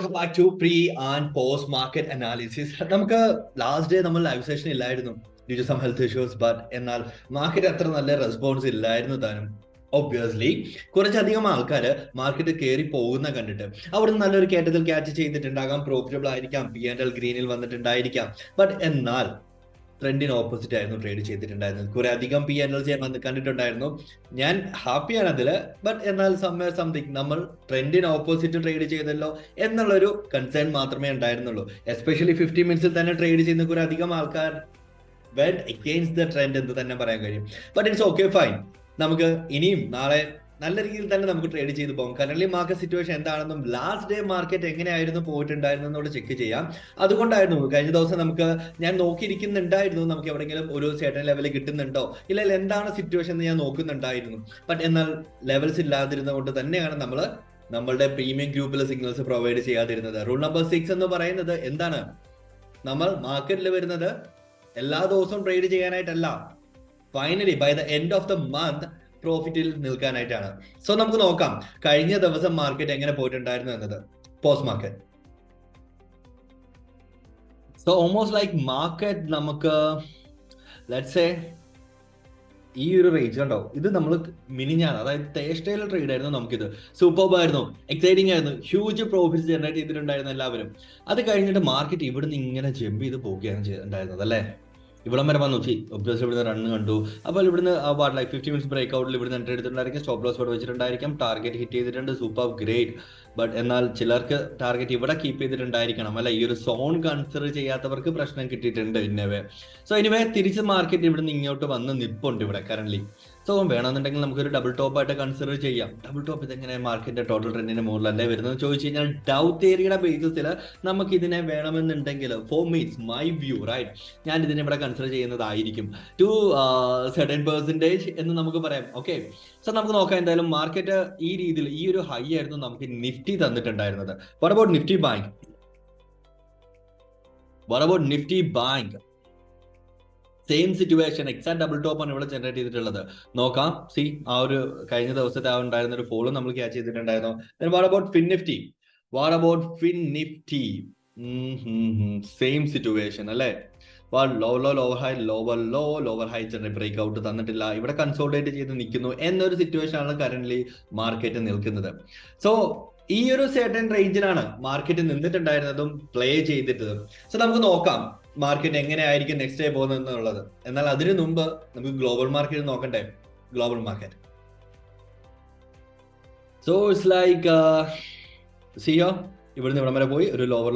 Welcome back to pre and post market analysis. നമുക്ക് last day നമ്മൾ live session ഇല്ലായിരുന്നു due to some health issues. But എന്നാൽ market അത്ര നല്ല response ഇല്ലായിരുന്നു താനും. ഒബ്വിയസ്ലി കുറച്ചധികം ആൾക്കാർ മാർക്കറ്റ് കയറി പോകുന്ന കണ്ടിട്ട് അവിടെ നിന്ന് നല്ലൊരു കേട്ടത്തിൽ ക്യാച്ച് ചെയ്തിട്ടുണ്ടാകാം, പ്രോഫിറ്റബിൾ ആയിരിക്കാം, P&L ഗ്രീനിൽ വന്നിട്ടുണ്ടായിരിക്കാം. ബട്ട് എന്നാൽ ട്രെൻഡിന് ഓപ്പോസിറ്റ് ആയിരുന്നു ട്രേഡ് ചെയ്തിട്ടുണ്ടായിരുന്നത്. കുറെ അധികം P&L ചെയ്യാൻ വന്ന് കണ്ടിട്ടുണ്ടായിരുന്നു. ഞാൻ ഹാപ്പിയാണ് അതിൽ. ബട്ട് എന്നാൽ സംതിങ് നമ്മൾ ട്രെൻഡിന് ഓപ്പോസിറ്റ് ട്രേഡ് ചെയ്തല്ലോ എന്നുള്ളൊരു കൺസേൺ മാത്രമേ ഉണ്ടായിരുന്നുള്ളൂ. എസ്പെഷ്യലി 50 മിനിറ്റ്സിൽ തന്നെ ട്രേഡ് ചെയ്യുന്ന കുറെ അധികം ആൾക്കാർ വെന്റ് അഗെയിൻസ്റ്റ് ദ ട്രെൻഡ് എന്ന് തന്നെ പറയാൻ കഴിയും. But it's okay, fine. നമുക്ക് ഇനിയും നാളെ നല്ല രീതിയിൽ തന്നെ നമുക്ക് ട്രേഡ് ചെയ്ത് പോകും. കറന്റ് മാർക്കറ്റ് സിറ്റുവേഷൻ എന്താണെന്നും ലാസ്റ്റ് ഡേ മാർക്കറ്റ് എങ്ങനെയായിരുന്നു പോയിട്ടുണ്ടായിരുന്നോട് ചെക്ക് ചെയ്യാം. അതുകൊണ്ടായിരുന്നു കഴിഞ്ഞ ദിവസം ഞാൻ നോക്കിയിരിക്കുന്നുണ്ടായിരുന്നു നമുക്ക് എവിടെയെങ്കിലും ഒരു certain ലെവലിൽ കിട്ടുന്നുണ്ടോ ഇല്ല എന്താണ് സിറ്റുവേഷൻ എന്ന് ഞാൻ നോക്കുന്നുണ്ടായിരുന്നു. ബട്ട് എന്നാൽ ലെവൽസ് ഇല്ലാതിരുന്നത് കൊണ്ട് തന്നെയാണ് നമ്മളുടെ പ്രീമിയം ഗ്രൂപ്പിൽ സിഗ്നൽസ് പ്രൊവൈഡ് ചെയ്യാതിരുന്നത്. റൂൾ നമ്പർ 6 എന്ന് പറയുന്നത് എന്താണ്? നമ്മൾ മാർക്കറ്റിൽ വരുന്നത് എല്ലാ ദിവസവും ട്രേഡ് ചെയ്യാനായിട്ടല്ല, finally by the end of the month പ്രോഫിറ്റിൽ നിൽക്കാനായിട്ടാണ്. സോ നമുക്ക് നോക്കാം കഴിഞ്ഞ ദിവസം മാർക്കറ്റ് എങ്ങനെ പോയിട്ടുണ്ടായിരുന്നു എന്നത്. Post market, so almost like market നമുക്ക് ലെറ്റ്സ് സേ ഈ ഒരു റേഞ്ച് കണ്ടോ, ഇത് നമ്മൾ മിനിഞ്ഞാണ്, അതായത് തേഴ്സ്ഡേയിൽ ട്രേഡ് ആയിരുന്നു. നമുക്കിത് സൂപ്പർബ് ആയിരുന്നു, എക്സൈറ്റിംഗ് ആയിരുന്നു, ഹ്യൂജ് പ്രോഫിറ്റ്സ് ജനറേറ്റ് ചെയ്തിട്ടുണ്ടായിരുന്നു എല്ലാവരും. അത് കഴിഞ്ഞിട്ട് മാർക്കറ്റ് ഇവിടുന്ന് ഇങ്ങനെ ജമ്പ് ചെയ്ത് പോവുകയാണ് ചെയ്തിട്ടുണ്ടായിരുന്നത് അല്ലേ. ഇവിടം വരെ വന്നു, ഒബ്വിയസ്ലി ഇവിടുന്ന് റണ്ണ് കണ്ടു. അപ്പോൾ ഇവിടുന്ന് ലൈക്ക് 50 മിനിറ്റ്സ് ബ്രേക്ക് ഔട്ടിൽ ഇവിടുന്ന് എൻട്രി എടുത്തിട്ടുണ്ടായിരിക്കും, സ്റ്റോപ്പ് ലോസ് ഇവിടെ വെച്ചിട്ടുണ്ടായിരിക്കും, ടാർഗറ്റ് ഹിറ്റ് ചെയ്തിട്ടുണ്ട്, സൂപ്പർ ഗ്രേറ്റ്. ബട്ട് എന്നാൽ ചിലർക്ക് ടാർഗറ്റ് ഇവിടെ കീപ്പ് ചെയ്തിട്ടുണ്ടായിരിക്കണം അല്ലെ. ഈ ഒരു സോൺ കൺസിഡർ ചെയ്യാത്തവർക്ക് പ്രശ്നം കിട്ടിയിട്ടുണ്ട് ഇന്നവേ. സോ എനിവേ തിരിച്ച് മാർക്കറ്റ് ഇവിടുന്ന് ഇങ്ങോട്ട് വന്ന് നിപ്പുണ്ട് ഇവിടെ കറന്റ്. സോ വേണമെന്നുണ്ടെങ്കിൽ നമുക്കൊരു ഡബിൾ ടോപ്പ് ആയിട്ട് കൺസിഡർ ചെയ്യാം. ഡബിൾ ടോപ്പ് ഇതെങ്ങനെ മാർക്കറ്റിന്റെ ടോട്ടൽ ട്രെൻഡിന്റെ മുകളിലല്ലേ വരുന്നത് ചോദിച്ചു കഴിഞ്ഞാൽ ഡൗട്ട് ഏരിയയുടെ ബേസിസിൽ നമുക്ക് ഇതിനെ വേണമെന്നുണ്ടെങ്കിൽ for meets my view right, ഞാൻ ഇതിനെ ഇവിടെ കൺസിഡർ ചെയ്യുന്നതായിരിക്കും ടു സർട്ടൻ പെർസെന്റേജ് എന്ന് നമുക്ക് പറയാം. ഓക്കെ, സോ നമുക്ക് നോക്കാം. എന്തായാലും മാർക്കറ്റ് ഈ രീതിയിൽ ഈ ഒരു ഹൈ ആയിരുന്നു നമുക്ക് നിഫ്റ്റി തന്നിട്ടുണ്ടായിരുന്നത്. What about Nifty bank? What about Nifty bank? Same situation, exact double top ആണ് ഇവിടെ ജനറേറ്റ് ചെയ്തിട്ടുള്ളത്. നോക്കാം. സി ആ ഒരു കഴിഞ്ഞ ദിവസത്തെ ഉണ്ടായിരുന്ന ഒരു ഫോള് നമ്മൾ ക്യാച്ച് ചെയ്തിട്ടുണ്ടായിരുന്നു. What about fin Nifty? What about fin Nifty? Same situation അല്ലേ. Lower high generate break out തന്നിട്ടില്ല, ഇവിടെ കൺസോൾട്ടേറ്റ് ചെയ്ത് നിൽക്കുന്നു എന്നൊരു സിറ്റുവേഷൻ ആണ് കറന്റ് മാർക്കറ്റ് നിൽക്കുന്നത്. സോ ഈ ഒരു സർട്ടൻ റേഞ്ചിലാണ് മാർക്കറ്റ് നിന്നിട്ടുണ്ടായിരുന്നതും പ്ലേ ചെയ്തിട്ടതും. സോ നമുക്ക് നോക്കാം മാർക്കറ്റ് എങ്ങനെയായിരിക്കും നെക്സ്റ്റ് ഡേ പോകുന്നത് എന്നുള്ളത്. എന്നാൽ അതിനു മുമ്പ് നമുക്ക് ഗ്ലോബൽ മാർക്കറ്റ് നോക്കണ്ടേ. Global market, so it's like സിയോ ഇവിടുന്ന് ഇവിടം വരെ പോയി ഒരു ലോവർ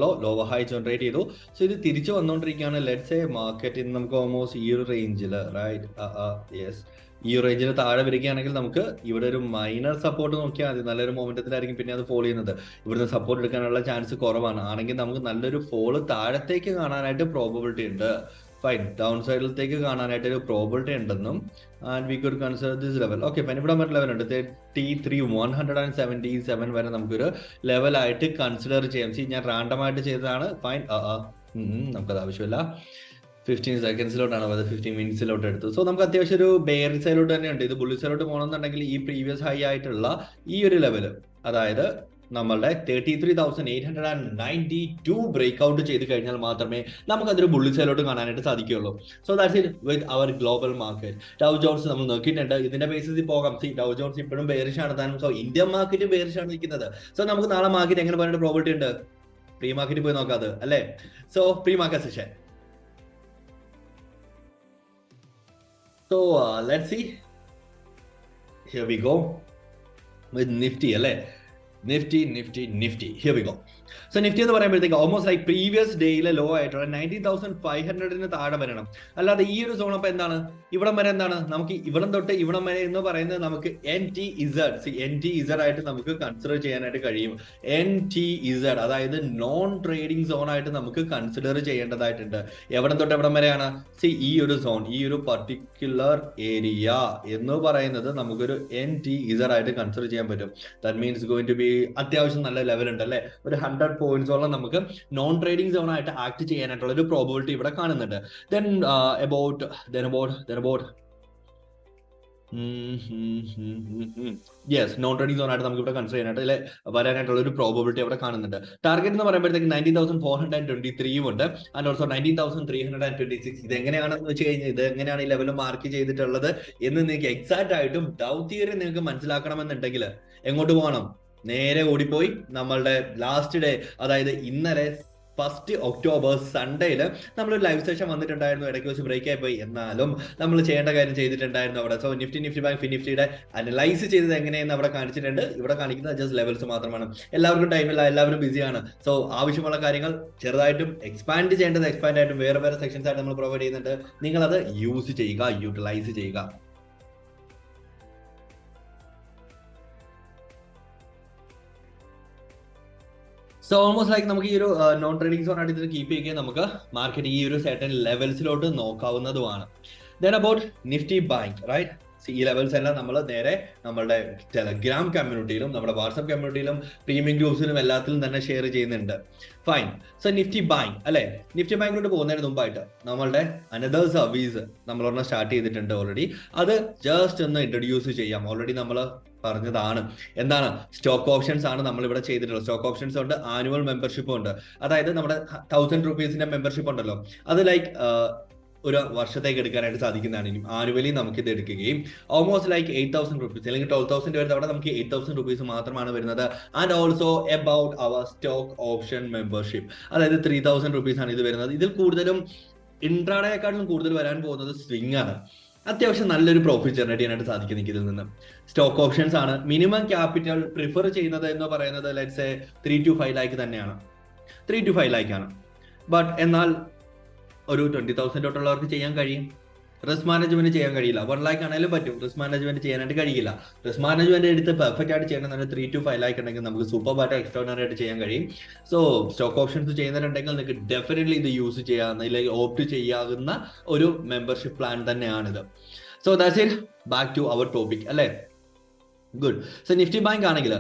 ഹൈ ജനറേറ്റ് ചെയ്തു. സോ ഇത് തിരിച്ചു വന്നുകൊണ്ടിരിക്കുകയാണ്. ലെറ്റ്സ് സേ മാർക്കറ്റ് നമുക്ക് ഓൾമോസ്റ്റ് ഈ ഒരു റേഞ്ചിൽ റൈറ്റ്, യെസ്, ഈ റേഞ്ചിൽ താഴെ വരികയാണെങ്കിൽ നമുക്ക് ഇവിടെ ഒരു മൈനർ സപ്പോർട്ട് നോക്കിയാൽ മതി. നല്ലൊരു മൊമെന്റത്തിലായിരിക്കും പിന്നെ അത് ഫോളോ ചെയ്യുന്നത്. ഇവിടുന്ന് സപ്പോർട്ട് എടുക്കാനുള്ള ചാൻസ് കുറവാണ്. ആണെങ്കിൽ നമുക്ക് നല്ലൊരു ഫോള് താഴത്തേക്ക് കാണാനായിട്ട് പ്രോബബിലിറ്റി ഉണ്ട്. ഫൈൻ, ഡൗൺ സൈഡിലത്തേക്ക് കാണാനായിട്ട് ഒരു പ്രോബിലിറ്റി ഉണ്ടെന്നും and we could consider this level. Okay, പിന്നെ ഇവിടെ മറ്റു ലെവൽ ഉണ്ട് 177 വരെ നമുക്കൊരു ലെവലായിട്ട് കൺസിഡർ ചെയ്യാം. ഞാൻ റാൻഡം ആയിട്ട് ചെയ്തതാണ്. ഫൈൻ, നമുക്കത് ആവശ്യമില്ല. 15 സെക്കൻഡ്സിലോട്ടാണ് അത് 15 മിനിറ്റ്സിലോട്ട് എടുത്തു. സോ നമുക്ക് അത്യാവശ്യം ഒരു ബെയർ സൈഡിലോട്ട് തന്നെയുണ്ട്. ഇത് ബുള്ളി സൈഡിലോട്ട് പോകണമെന്നുണ്ടെങ്കിൽ ഈ പ്രീവിയസ് ഹൈ ആയിട്ടുള്ള ഈ ഒരു ലെവല്, അതായത് നമ്മളുടെ 33,892 ബ്രേക്ക് ഔട്ട് ചെയ്ത് കഴിഞ്ഞാൽ മാത്രമേ നമുക്ക് അതൊരു ബുള്ളി സൈഡിലോട്ട് കാണാനായിട്ട് സാധിക്കുകയുള്ളൂ. So that's it with our global market. Dow Jones നമ്മൾ നോക്കിയിട്ടുണ്ട്, ഇതിന്റെ ബേസിസിൽ പോകാം. ഡൗ ജോൺസ് ഇപ്പോഴും ബെയറിഷ് ആണ് താനും. സോ ഇന്ത്യൻ മാർക്കറ്റ് ബെയറിഷ് ആണ് നിൽക്കുന്നത്. സോ നമുക്ക് നാളെ മാർക്കറ്റ് എങ്ങനെ പറയാനായിട്ട് പ്രോബിലിറ്റി ഉണ്ട്? പ്രീ മാർക്കറ്റ് പോയി നോക്കാം അത് അല്ലേ. So pre market session. So let's see. Here we go with Nifty അല്ലേ. Nifty. Here we go. So Nifty എന്ന് പറയുമ്പോഴത്തേക്ക് ഓൾമോസ്റ്റ് ലൈക്ക് പ്രീവിയസ് ഡേയിലെ ലോ ആയിട്ടുള്ള 19,500 താഴെ വരണം. അല്ലാതെ ഈ ഒരു സോൺ അപ്പൊ എന്താണ് ഇവിടം വരെ എന്താണ് നമുക്ക് ഇവിടം തൊട്ട് ഇവിടം വരെ എന്ന് പറയുന്നത് നമുക്ക് NTZ ആയിട്ട് നമുക്ക് കൺസിഡർ ചെയ്യാനായിട്ട് കഴിയും. NTZ അതായത് നോൺ ട്രേഡിംഗ് സോൺ ആയിട്ട് നമുക്ക് കൺസിഡർ ചെയ്യേണ്ടതായിട്ടുണ്ട്. എവിടം തൊട്ട് എവിടം വരെയാണ്? ഈ ഒരു സോൺ, ഈ ഒരു പർട്ടിക്കുലർ ഏരിയ എന്ന് പറയുന്നത് നമുക്കൊരു NTZ ആയിട്ട് കൺസിഡർ ചെയ്യാൻ പറ്റും. That means going to be അത്യാവശ്യം നല്ല ലെവൽ ഉണ്ട് അല്ലെ. ഒരു 100 പോയിന്റ്സോളം നമുക്ക് നോൺ ട്രേഡിംഗ് സോൺ ആയിട്ട് ആക്ട് ചെയ്യാനായിട്ടുള്ള ഒരു പ്രോബിലിറ്റി ഇവിടെ കാണുന്നുണ്ട്. യെസ്, നോൺ ട്രേഡിംഗ് സോൺ ആയിട്ട് നമുക്ക് ഇവിടെ കൺസിഡർ ചെയ്യാനായിട്ട് അല്ലെ വരാനായിട്ടുള്ള ഒരു പ്രോബിലിറ്റി അവിടെ കാണുന്നുണ്ട്. ടാർഗറ്റ് എന്ന് പറയുമ്പോഴത്തേക്ക് 19,423 ഉണ്ട്, ആൻഡ് ഓൾസോ 19,326. ഇത് എങ്ങനെയാണെന്ന് വെച്ച് കഴിഞ്ഞാൽ ഇത് എങ്ങനെയാണ് ഈ ലെവൽ മാർക്ക് ചെയ്തിട്ടുള്ളത് എന്ന് നിങ്ങൾക്ക് എക്സാക്ട് ആയിട്ടും ഡൗട്ട് തിയറി നിങ്ങൾക്ക് മനസ്സിലാക്കണമെന്നുണ്ടെങ്കിൽ എങ്ങോട്ട് പോകണം? നേരെ ഓടിപ്പോയി നമ്മളുടെ ലാസ്റ്റ് ഡേ, അതായത് ഇന്നലെ 1 ഒക്ടോബർ സൺഡേയില് നമ്മളൊരു ലൈവ് സെഷൻ വന്നിട്ടുണ്ടായിരുന്നു. ഇടയ്ക്ക് വെച്ച് ബ്രേക്ക് ആയി പോയി, എന്നാലും നമ്മൾ ചെയ്യേണ്ട കാര്യം ചെയ്തിട്ടുണ്ടായിരുന്നു അവിടെ. സോ നിഫ്റ്റി ബാങ്ക് ഫിനിഫ്റ്റിയുടെ അനലൈസ് ചെയ്തത് എങ്ങനെയെന്ന് അവിടെ കാണിച്ചിട്ടുണ്ട്. ഇവിടെ കാണിക്കുന്നത് ജസ്റ്റ് ലെവൽസ് മാത്രമാണ്. എല്ലാവർക്കും ടൈമില്ല, എല്ലാവരും ബിസിയാണ്. സോ ആവശ്യമുള്ള കാര്യങ്ങൾ ചെറുതായിട്ടും എക്സ്പാൻഡ് ചെയ്യേണ്ടത് എക്സ്പാൻഡ് ആയിട്ടും വേറെ സെക്ഷൻസ് ആയിട്ട് നമ്മൾ പ്രൊവൈഡ് ചെയ്യുന്നുണ്ട്. നിങ്ങളത് യൂസ് ചെയ്യുക, യൂട്ടിലൈസ് ചെയ്യുക. സോ ഓൾമോസ്റ്റ് ലൈക്ക് നമുക്ക് ഈ ഒരു നോൺ ട്രേഡിംഗ് സോൺ ആയിട്ട് ഇത് കീപ്പ് ചെയ്യുകയും നമുക്ക് മാർക്കറ്റ് ഈ ഒരു സെർട്ടൻ ലെവൽസിലോട്ട് നോക്കാവുന്നതുമാണ്. Then about Nifty bank, right? ഈ ലെവൽസ് എല്ലാം നമ്മൾ നേരെ നമ്മളുടെ ടെലഗ്രാം കമ്മ്യൂണിറ്റിയിലും നമ്മുടെ വാട്സ്ആപ്പ് കമ്മ്യൂണിറ്റിയിലും പ്രീമിയം ഗ്രൂപ്പ്സിലും എല്ലാത്തിലും തന്നെ ഷെയർ ചെയ്യുന്നുണ്ട്. ഫൈൻ. സോ നിഫ്റ്റി ബാങ്ക് അല്ലെ, നിഫ്റ്റി ബാങ്കിലോട്ട് പോകുന്നതിന് മുമ്പായിട്ട് നമ്മളുടെ അനദർ സർവീസ് നമ്മളൊരെണ്ണം സ്റ്റാർട്ട് ചെയ്തിട്ടുണ്ട് ഓൾറെഡി. അത് ജസ്റ്റ് ഒന്ന് ഇൻട്രൊഡ്യൂസ് ചെയ്യാം. ഓൾറെഡി നമ്മൾ പറഞ്ഞതാണ്. എന്താണ്? സ്റ്റോക്ക് ഓപ്ഷൻസ് ആണ് നമ്മൾ ഇവിടെ ചെയ്തിട്ടുള്ളത്. സ്റ്റോക്ക് ഓപ്ഷൻസ് ഉണ്ട്, ആനുവൽ മെമ്പർഷിപ്പും ഉണ്ട്. അതായത് നമ്മുടെ 1000 rupees മെമ്പർഷിപ്പ് ഉണ്ടല്ലോ, അത് ലൈക്ക് ഒരു വർഷത്തേക്ക് എടുക്കാനായിട്ട് സാധിക്കുന്നതാണ്. ഇനി ആനുവലി നമുക്ക് ഇത് എടുക്കുകയും ഓൾമോസ്റ്റ് ലൈക്ക് 8,000 rupees അല്ലെങ്കിൽ 12,000 വരുന്നത് അവിടെ നമുക്ക് 8,000 rupees മാത്രമാണ് വരുന്നത്. And also about our stock option membership, അതായത് 3,000 rupees ആണ് ഇത് വരുന്നത്. ഇതിൽ കൂടുതലും ഇൻട്രാഡേക്കാട്ടിലും കൂടുതൽ വരാൻ പോകുന്നത് സ്വിംഗ് ആണ്. അത്യാവശ്യം നല്ലൊരു പ്രോഫിറ്റ് ജനറേറ്റ് ചെയ്യാനായിട്ട് സാധിക്കും എനിക്ക് ഇതിൽ നിന്ന്. സ്റ്റോക്ക് ഓപ്ഷൻസ് ആണ്. മിനിമം ക്യാപിറ്റൽ പ്രിഫർ ചെയ്യുന്നത് എന്ന് പറയുന്നത് ലെറ്റ്സ് 3 to 5 lakh തന്നെയാണ്. 3 to 5 lakh ആണ്. ബട്ട് എന്നാൽ ഒരു 20,000 തൊട്ടുള്ളവർക്ക് ചെയ്യാൻ കഴിയും. റിസ്ക് മാനേജ്മെന്റ് ചെയ്യാൻ കഴിയില്ല. 1 lakh ആണെങ്കിലും പറ്റും, റിസ്ക് മാനേജ്മെന്റ് ചെയ്യാനായിട്ട് കഴിയില്ല. റിസ്ക് മാനേജ്മെന്റ് എടുത്ത് പെർഫെക്റ്റ് ആയിട്ട് ചെയ്യണമെന്ന് 3 to 5 lakh ഉണ്ടെങ്കിൽ നമുക്ക് സൂപ്പർ ബാറ്റ് എക്സ്ട്രോണറി ആയിട്ട് ചെയ്യാൻ കഴിയും. സോ സ്റ്റോക്ക് ഓപ്ഷൻസ് ചെയ്യുന്നുണ്ടെങ്കിൽ നിങ്ങൾക്ക് ഡെഫിനറ്റ്ലി ഇത് യൂസ് ചെയ്യാവുന്ന അല്ലെങ്കിൽ ഓപ്റ്റ് ചെയ്യാവുന്ന ഒരു മെമ്പർഷിപ്പ് പ്ലാൻ തന്നെയാണിത്. So that's it. Back to our topic അല്ലേ. ഗുഡ്. സോ നിഫ്റ്റി ബാങ്ക് ആണെങ്കിൽ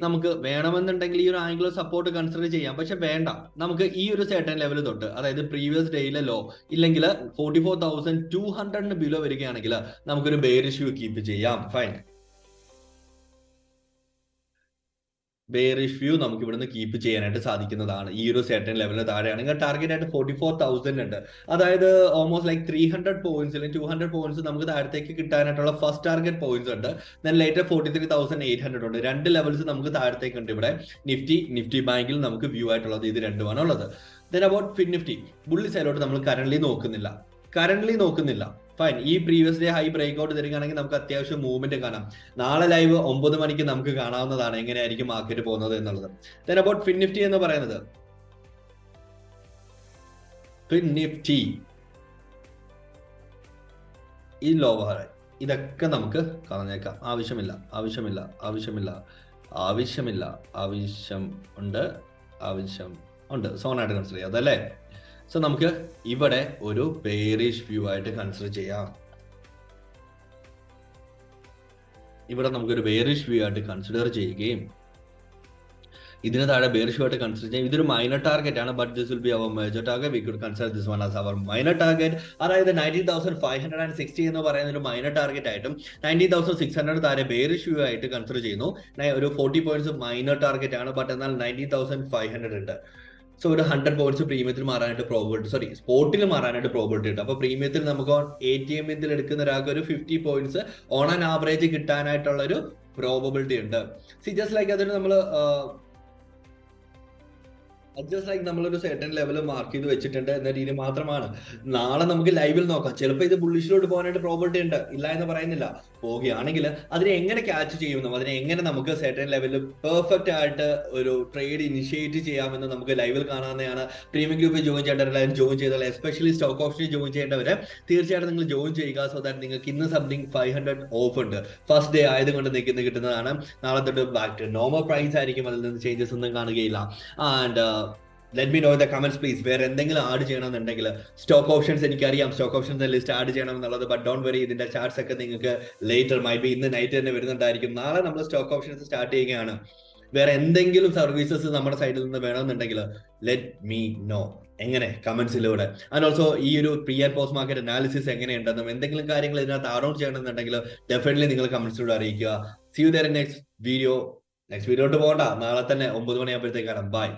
നമുക്ക് വേണമെന്നുണ്ടെങ്കിൽ ഈ ഒരു ആംഗിൾ സപ്പോർട്ട് കൺസിഡർ ചെയ്യാം. പക്ഷെ വേണ്ട, നമുക്ക് ഈ ഒരു സെർട്ടൻ ലെവൽ തൊട്ട്, അതായത് പ്രീവിയസ് ഡേയിലെ ലോ ഇല്ലെങ്കിൽ 44,200 ബിലോ വരികയാണെങ്കിൽ നമുക്കൊരു ബെയറിഷ് വ്യൂ കീപ്പ് ചെയ്യാം. ഫൈൻ. ബെയറിഷ് വ്യൂ നമുക്ക് ഇവിടുന്ന് കീപ്പ് ചെയ്യാനായിട്ട് സാധിക്കുന്നതാണ്. ഈ ഒരു സെർട്ടൻ ലെവലിന് താഴെയാണെങ്കിൽ ടാർഗറ്റ് ആയിട്ട് 44,000 ഉണ്ട്. അതായത് ഓൾമോസ്റ്റ് ലൈക്ക് 300 പോയിന്റ്സ് അല്ലെങ്കിൽ 200 പോയിന്റ്സ് നമുക്ക് താഴത്തേക്ക് കിട്ടാനായിട്ടുള്ള ഫസ്റ്റ് ടാർഗറ്റ് പോയിന്റ്സ് ഉണ്ട്. ദെൻ ലേറ്റർ 43,800 ഉണ്ട്. 2 ലെവൽസ് നമുക്ക് താഴത്തേക്ക് ഉണ്ട് ഇവിടെ. നിഫ്റ്റി ബാങ്കിൽ നമുക്ക് വ്യൂ ആയിട്ടുള്ളത് ഇത് രണ്ടുമാണ് ഉള്ളത്. ദെൻ അബൌട്ട് ഫിൻനിഫ്റ്റി, ബുള്ളി സൈഡിലോട്ട് നമ്മൾ കറന്റ് നോക്കുന്നില്ല. ഫൈൻ. ഈ previous day high break out തരികയാണെങ്കിൽ നമുക്ക് അത്യാവശ്യം മൂവ്മെന്റ് കാണാം. നാളെ ലൈവ് 9 മണിക്ക് നമുക്ക് കാണാവുന്നതാണ് എങ്ങനെയായിരിക്കും മാർക്കറ്റ് പോകുന്നത് എന്നുള്ളത്. ദെൻ അബൌട്ട് ഫിൻനിഫ്റ്റി എന്ന് പറയുന്നത്, ഫിൻനിഫ്റ്റി ഈ ലോവർ ഇതൊക്കെ നമുക്ക് കളഞ്ഞേക്കാം. ആവശ്യം ഉണ്ട് സോണായിട്ട് കൺസിഡർ ചെയ്യാം അതല്ലേ. സോ നമുക്ക് ഇവിടെ ഒരു ബെയറിഷ് വ്യൂ ആയിട്ട് കൺസിഡർ ചെയ്യാം. ഇതിന് താഴെ ബെയറിഷ് വ്യൂ ആയിട്ട് കൺസിഡർ ചെയ്യാം. ഇതൊരു മൈനർ ടാർഗറ്റ് ആണ്, but this will be our major target. We could consider this one as our minor target. അതായത് 19,560 എന്ന് പറയുന്ന ഒരു മൈനർ ടാർഗറ്റ് ആയിട്ടും 19,600 താഴെ ബെയറിഷ് വ്യൂ ആയിട്ട് കൺസിഡർ ചെയ്യുന്നു. ഒരു 40 പോയിന്റ്സ് മൈനർ ടാർഗറ്റ് ആണ്, ബട്ട് എന്നാൽ 19,500 ഉണ്ട്. സോ ഒരു 100 പോയിന്റ്സ് പ്രീമിയത്തിൽ മാറാനായിട്ട് സ്പോട്ടിൽ മാറാനായിട്ട് പ്രോബിലിറ്റി ഉണ്ട്. അപ്പൊ പ്രീമിയത്തിൽ നമുക്ക് ATM എടുക്കുന്ന ഒരാൾക്ക് ഒരു 50 പോയിന്റ്സ് ഓൺ ആൻ ആവറേജ് കിട്ടാനായിട്ടുള്ള ഒരു പ്രോബിലിറ്റി ഉണ്ട്. ജസ്റ്റ് ലൈക്ക് അതിന് നമ്മളൊരു സെർട്ടൻ ലെവൽ മാർക്ക് ചെയ്ത് വെച്ചിട്ടുണ്ട് എന്ന രീതി മാത്രമാണ്. നാളെ നമുക്ക് ലൈവിൽ നോക്കാം. ചിലപ്പോൾ ഇത് ബുള്ളിഷിലോട്ട് പോകാനായിട്ട് പ്രോബിലിറ്റി ഉണ്ട്, ഇല്ല എന്ന് പറയുന്നില്ല. പോവുകയാണെങ്കിൽ അതിനെ എങ്ങനെ ക്യാച്ച് ചെയ്യുമെന്നും അതിനെ എങ്ങനെ നമുക്ക് സെർട്ടൻ ലെവലിൽ പെർഫെക്റ്റ് ആയിട്ട് ഒരു ട്രേഡ് ഇനിഷ്യേറ്റ് ചെയ്യാമെന്ന് നമുക്ക് ലൈവിൽ കാണാവുന്നതാണ്. പ്രീമിയം ഗ്രൂപ്പിൽ ജോയിൻ ചെയ്യേണ്ടവരെല്ലാവരും ജോയിൻ ചെയ്താൽ, എസ്പെഷ്യലി സ്റ്റോക്ക് ഓപ്ഷനിൽ ജോയിൻ ചെയ്യേണ്ടവരെ തീർച്ചയായിട്ടും നിങ്ങൾ ജോയിൻ ചെയ്യുക. സോ ദാറ്റ് നിങ്ങൾക്ക് ഇന്ന് സംതിങ് 500 ഓഫ് ഉണ്ട്. ഫസ്റ്റ് ഡേ ആയതുകൊണ്ട് നിങ്ങൾക്ക് കിട്ടുന്നതാണ്. നാളെ തൊട്ട് ബാക്ക് ടു നോർമൽ പ്രൈസ് ആയിരിക്കും, അതിൽ നിന്ന് ചേഞ്ചസ് ഒന്നും കാണുകയില്ല. And let me know in the comments please. വേറെ എന്തെങ്കിലും ആഡ് ചെയ്യണമെന്നുണ്ടെങ്കിൽ, സ്റ്റോക്ക് ഓപ്ഷൻസ് എനിക്കറിയാം സ്റ്റോക്ക് ഓപ്ഷൻസ് ലിസ്റ്റ് ആഡ് ചെയ്യണം എന്നുള്ളത്, ബട്ട് ഡോണ്ട് വറി, ഇതിന്റെ ചാർട്ട്സ് ഒക്കെ നിങ്ങൾക്ക് ലേറ്റർ മൈറ്റ് ബി ഇന്ന് നൈറ്റ് തന്നെ വരുന്നുണ്ടായിരിക്കും. നാളെ നമ്മൾ സ്റ്റോക്ക് ഓപ്ഷൻസ് സ്റ്റാർട്ട് ചെയ്യുകയാണ്. വേറെ എന്തെങ്കിലും സർവീസസ് നമ്മുടെ സൈഡിൽ നിന്ന് വേണമെന്നുണ്ടെങ്കിൽ ലെറ്റ് മീ നോ. എങ്ങനെ കമന്റ്സിലൂടെ. ആൻഡ് ഓൾസോ ഈ ഒരു pre and post market analysis എങ്ങനെയുണ്ടെന്നും എന്തെങ്കിലും കാര്യങ്ങൾ ഇതിനകത്ത് ആഡ് ഓൺ ചെയ്യണമെന്നുണ്ടെങ്കിൽ ഡെഫിനറ്റ്ലി നിങ്ങൾ കമന്റ്സിലൂടെ അറിയിക്കുക. See you there in next video. Next വീഡിയോട്ട് പോകണ്ട, നാളെ തന്നെ 9 മണിയാകുമ്പോഴത്തേക്കാണ്. ബൈ.